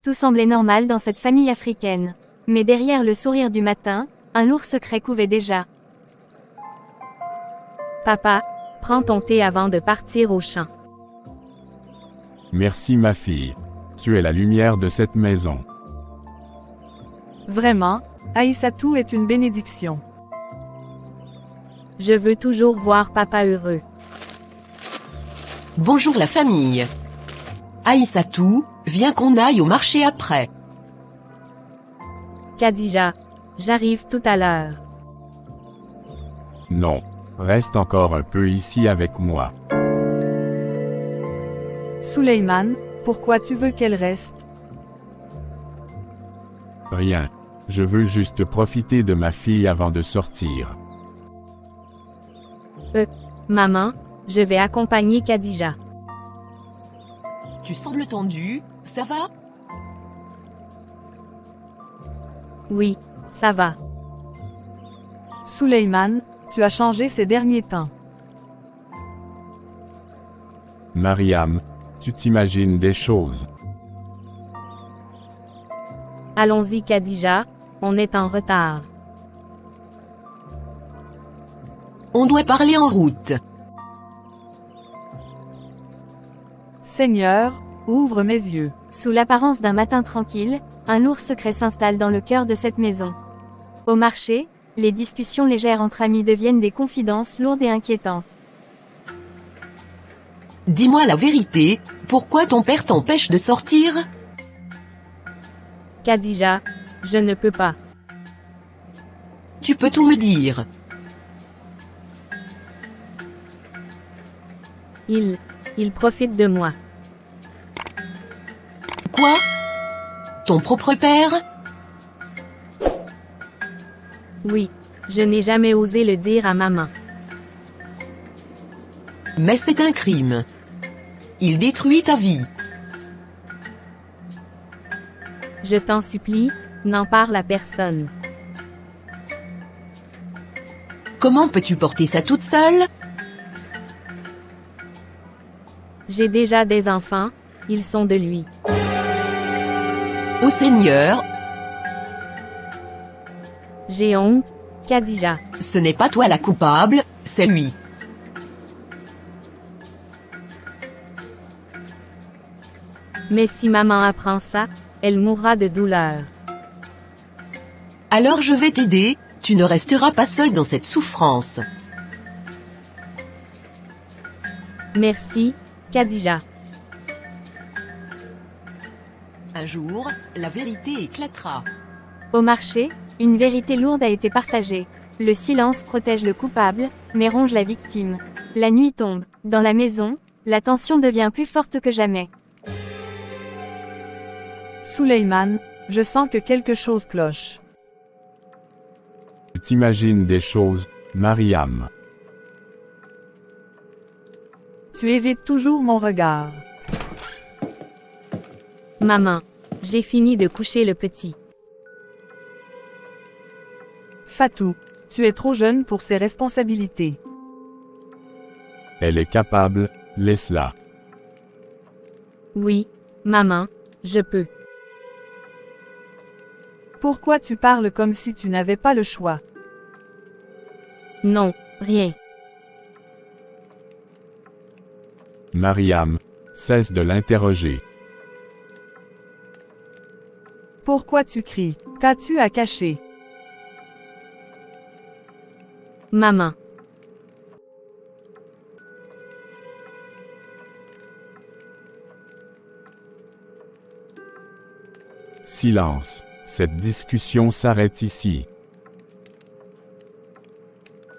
Tout semblait normal dans cette famille africaine. Mais derrière le sourire du matin, un lourd secret couvait déjà. Papa, prends ton thé avant de partir au champ. Merci ma fille. Tu es la lumière de cette maison. Vraiment, Aïssatou est une bénédiction. Je veux toujours voir papa heureux. Bonjour la famille. Aïssatou, viens qu'on aille au marché après. Khadija, j'arrive tout à l'heure. Non. Reste encore un peu ici avec moi. Souleymane, pourquoi tu veux qu'elle reste? Rien. Je veux juste profiter de ma fille avant de sortir. Maman, je vais accompagner Khadija. Tu sembles tendu, ça va? Oui, ça va. Souleymane, tu as changé ces derniers temps. Mariam, tu t'imagines des choses. Allons-y Khadija, on est en retard. On doit parler en route. Seigneur, ouvre mes yeux. Sous l'apparence d'un matin tranquille, un lourd secret s'installe dans le cœur de cette maison. Au marché, les discussions légères entre amis deviennent des confidences lourdes et inquiétantes. Dis-moi la vérité, pourquoi ton père t'empêche de sortir? Khadija, je ne peux pas. Tu peux tout me dire. Il profite de moi. Quoi? Ton propre père? Oui, je n'ai jamais osé le dire à maman. Mais c'est un crime. Il détruit ta vie. Je t'en supplie, n'en parle à personne. Comment peux-tu porter ça toute seule? J'ai déjà des enfants, ils sont de lui. Ô Seigneur, J'ai honte, Khadija. ce n'est pas toi la coupable, c'est lui. Mais si maman apprend ça, elle mourra de douleur. Alors je vais t'aider, tu ne resteras pas seul dans cette souffrance. Merci, Khadija. Un jour, la vérité éclatera. Au marché, une vérité lourde a été partagée. Le silence protège le coupable, mais ronge la victime. La nuit tombe. Dans la maison, la tension devient plus forte que jamais. Souleymane, je sens que quelque chose cloche. Tu t'imagines des choses, Mariam. Tu évites toujours mon regard. Maman, j'ai fini de coucher le petit. Fatou, tu es trop jeune pour ces responsabilités. Elle est capable, laisse-la. Oui, maman, je peux. Pourquoi tu parles comme si tu n'avais pas le choix? Non, rien. Mariam, cesse de l'interroger. Pourquoi tu cries? Qu'as-tu à cacher? Maman. Silence. Cette discussion s'arrête ici.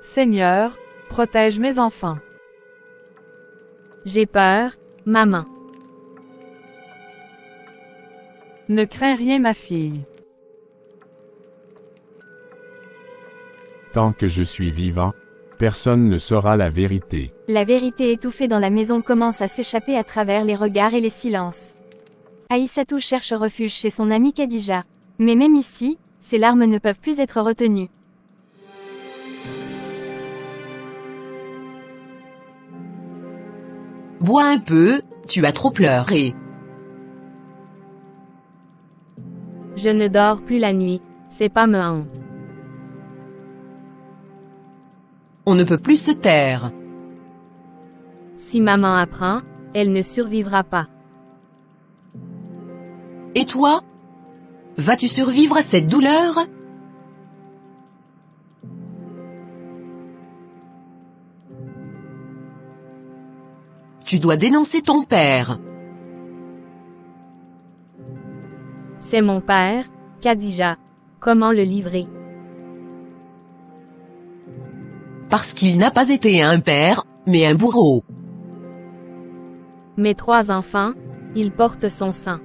Seigneur, protège mes enfants. J'ai peur, maman. Ne crains rien ma fille. Tant que je suis vivant, personne ne saura la vérité. La vérité étouffée dans la maison commence à s'échapper à travers les regards et les silences. Aïssatou cherche refuge chez son amie Khadija. Mais même ici, ses larmes ne peuvent plus être retenues. Bois un peu, tu as trop pleuré. Je ne dors plus la nuit, c'est pas me honte. On ne peut plus se taire. Si maman apprend, elle ne survivra pas. Et toi? Vas-tu survivre à cette douleur? Tu dois dénoncer ton père. C'est mon père, Khadija. Comment le livrer? Parce qu'il n'a pas été un père, mais un bourreau. Mes 3 enfants, ils portent son sang.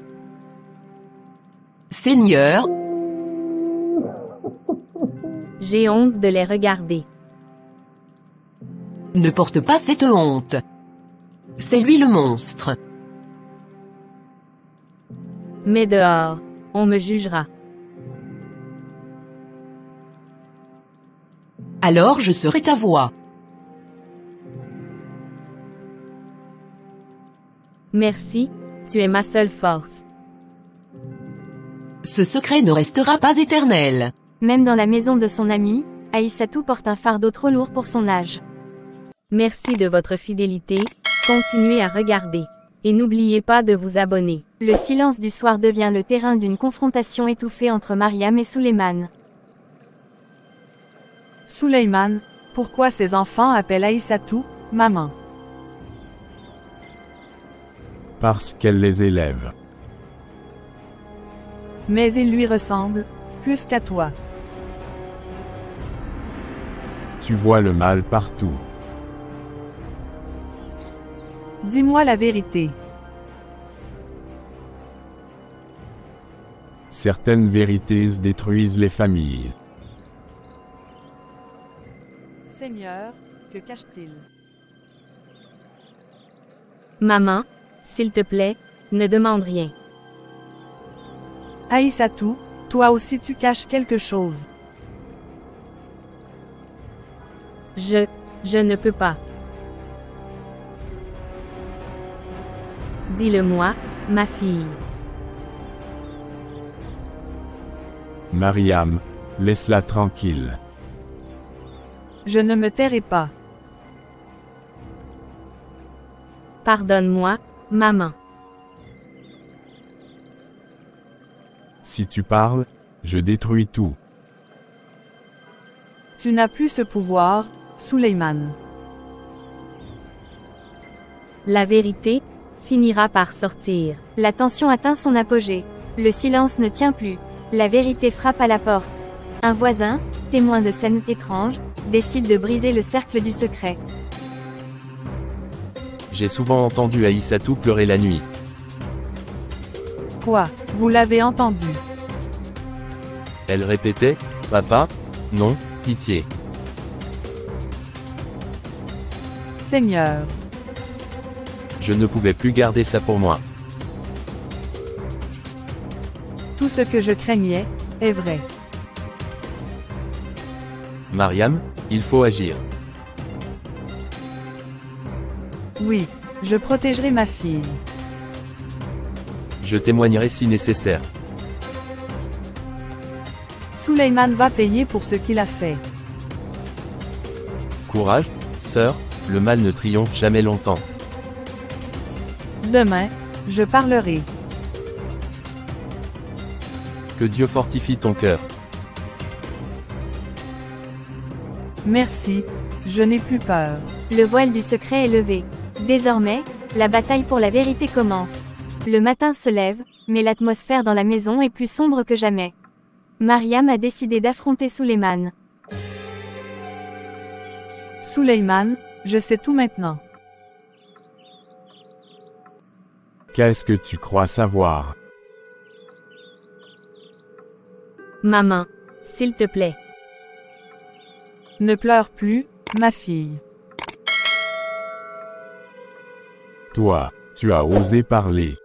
Seigneur, J'ai honte de les regarder. ne porte pas cette honte. C'est lui le monstre. Mais dehors, on me jugera. Alors je serai ta voix. Merci, tu es ma seule force. Ce secret ne restera pas éternel. Même dans la maison de son ami, Aïssatou porte un fardeau trop lourd pour son âge. Merci de votre fidélité, continuez à regarder. Et n'oubliez pas de vous abonner. Le silence du soir devient le terrain d'une confrontation étouffée entre Mariam et Suleiman. Suleiman, pourquoi ses enfants appellent Aïssatou, maman? Parce qu'elle les élève. Mais ils lui ressemblent, plus qu'à toi. Tu vois le mal partout. Dis-moi la vérité. Certaines vérités détruisent les familles. Seigneur, que cache-t-il? Maman, s'il te plaît, ne demande rien. Aïssatou, toi aussi tu caches quelque chose. Je ne peux pas. Dis-le-moi, ma fille. Mariam, laisse-la tranquille. Je ne me tairai pas. Pardonne-moi, maman. Si tu parles, je détruis tout. Tu n'as plus ce pouvoir, Suleiman. La vérité finira par sortir. La tension atteint son apogée. Le silence ne tient plus. La vérité frappe à la porte. Un voisin, témoin de scènes étranges, décide de briser le cercle du secret. J'ai souvent entendu Aïssatou pleurer la nuit. Quoi, vous l'avez entendu? Elle répétait, « Papa, non, pitié. » Seigneur, Je ne pouvais plus garder ça pour moi. tout ce que je craignais, est vrai. Mariam, il faut agir. Oui, je protégerai ma fille. Je témoignerai si nécessaire. Suleiman va payer pour ce qu'il a fait. Courage, sœur, le mal ne triomphe jamais longtemps. Demain, je parlerai. Que Dieu fortifie ton cœur. Merci, je n'ai plus peur. Le voile du secret est levé. Désormais, la bataille pour la vérité commence. Le matin se lève, mais l'atmosphère dans la maison est plus sombre que jamais. Mariam a décidé d'affronter Suleiman. Suleiman, je sais tout maintenant. Qu'est-ce que tu crois savoir? Maman, s'il te plaît. Ne pleure plus, ma fille. Toi, tu as osé parler.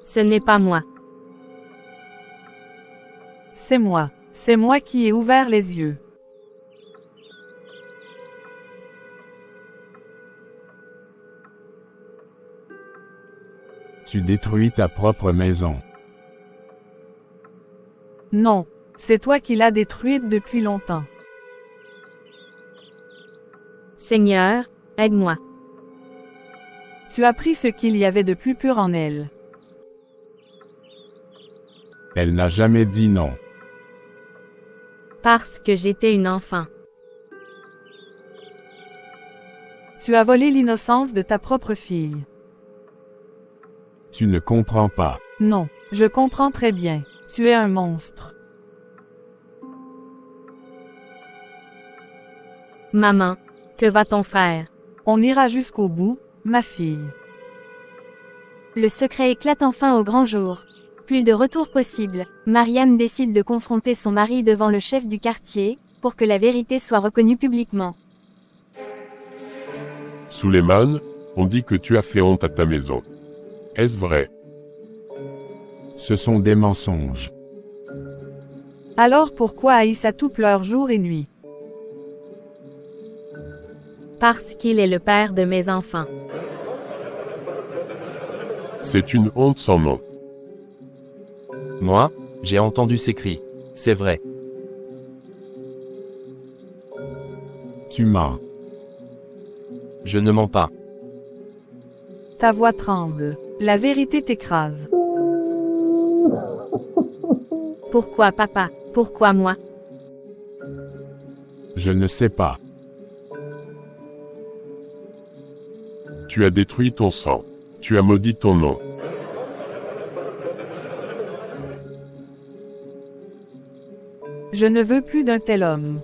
Ce n'est pas moi. C'est moi qui ai ouvert les yeux. Tu détruis ta propre maison. Non, c'est toi qui l'as détruite depuis longtemps. Seigneur, aide-moi. Tu as pris ce qu'il y avait de plus pur en elle. Elle n'a jamais dit non. Parce que j'étais une enfant. Tu as volé l'innocence de ta propre fille. Tu ne comprends pas. Non, je comprends très bien. Tu es un monstre. Maman, que va-t-on faire? On ira jusqu'au bout, ma fille. Le secret éclate enfin au grand jour. Plus de retour possible. Mariam décide de confronter son mari devant le chef du quartier, pour que la vérité soit reconnue publiquement. Suleiman, on dit que tu as fait honte à ta maison. Est-ce vrai? Ce sont des mensonges. Alors pourquoi Aïssatou pleure jour et nuit? Parce qu'il est le père de mes enfants. C'est une honte sans nom. Moi, j'ai entendu ces cris. C'est vrai. Tu mens. Je ne mens pas. Ta voix tremble. La vérité t'écrase. Pourquoi papa? Pourquoi moi? Je ne sais pas. Tu as détruit ton sang. Tu as maudit ton nom. Je ne veux plus d'un tel homme.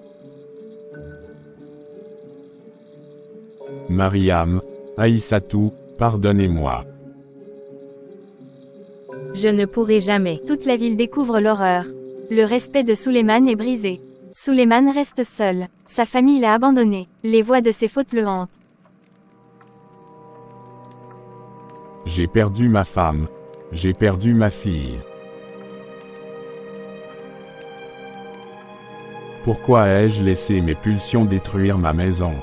Mariam, Aïssatou, pardonnez-moi. Je ne pourrai jamais. Toute la ville découvre l'horreur. Le respect de Suleiman est brisé. Suleiman reste seul. Sa famille l'a abandonné. Les voix de ses fautes le hantent. J'ai perdu ma femme. J'ai perdu ma fille. Pourquoi ai-je laissé mes pulsions détruire ma maison?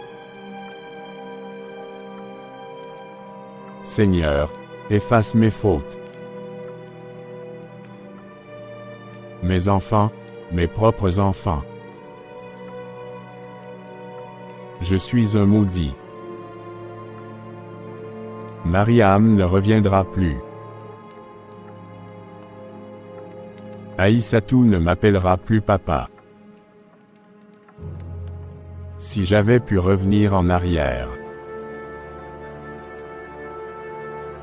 Seigneur, efface mes fautes. Mes enfants, mes propres enfants. Je suis un maudit. Mariam ne reviendra plus. Aïssatou ne m'appellera plus papa. Si j'avais pu revenir en arrière.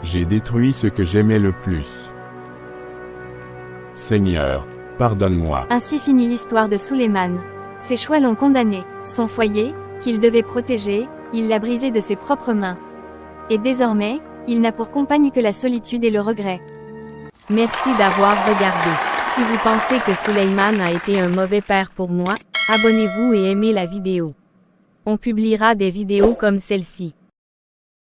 J'ai détruit ce que j'aimais le plus. Seigneur, pardonne-moi. Ainsi finit l'histoire de Suleiman. Ses choix l'ont condamné. Son foyer, qu'il devait protéger, il l'a brisé de ses propres mains. Et désormais, il n'a pour compagne que la solitude et le regret. Merci d'avoir regardé. Si vous pensez que Suleiman a été un mauvais père pour moi, abonnez-vous et aimez la vidéo. On publiera des vidéos comme celle-ci.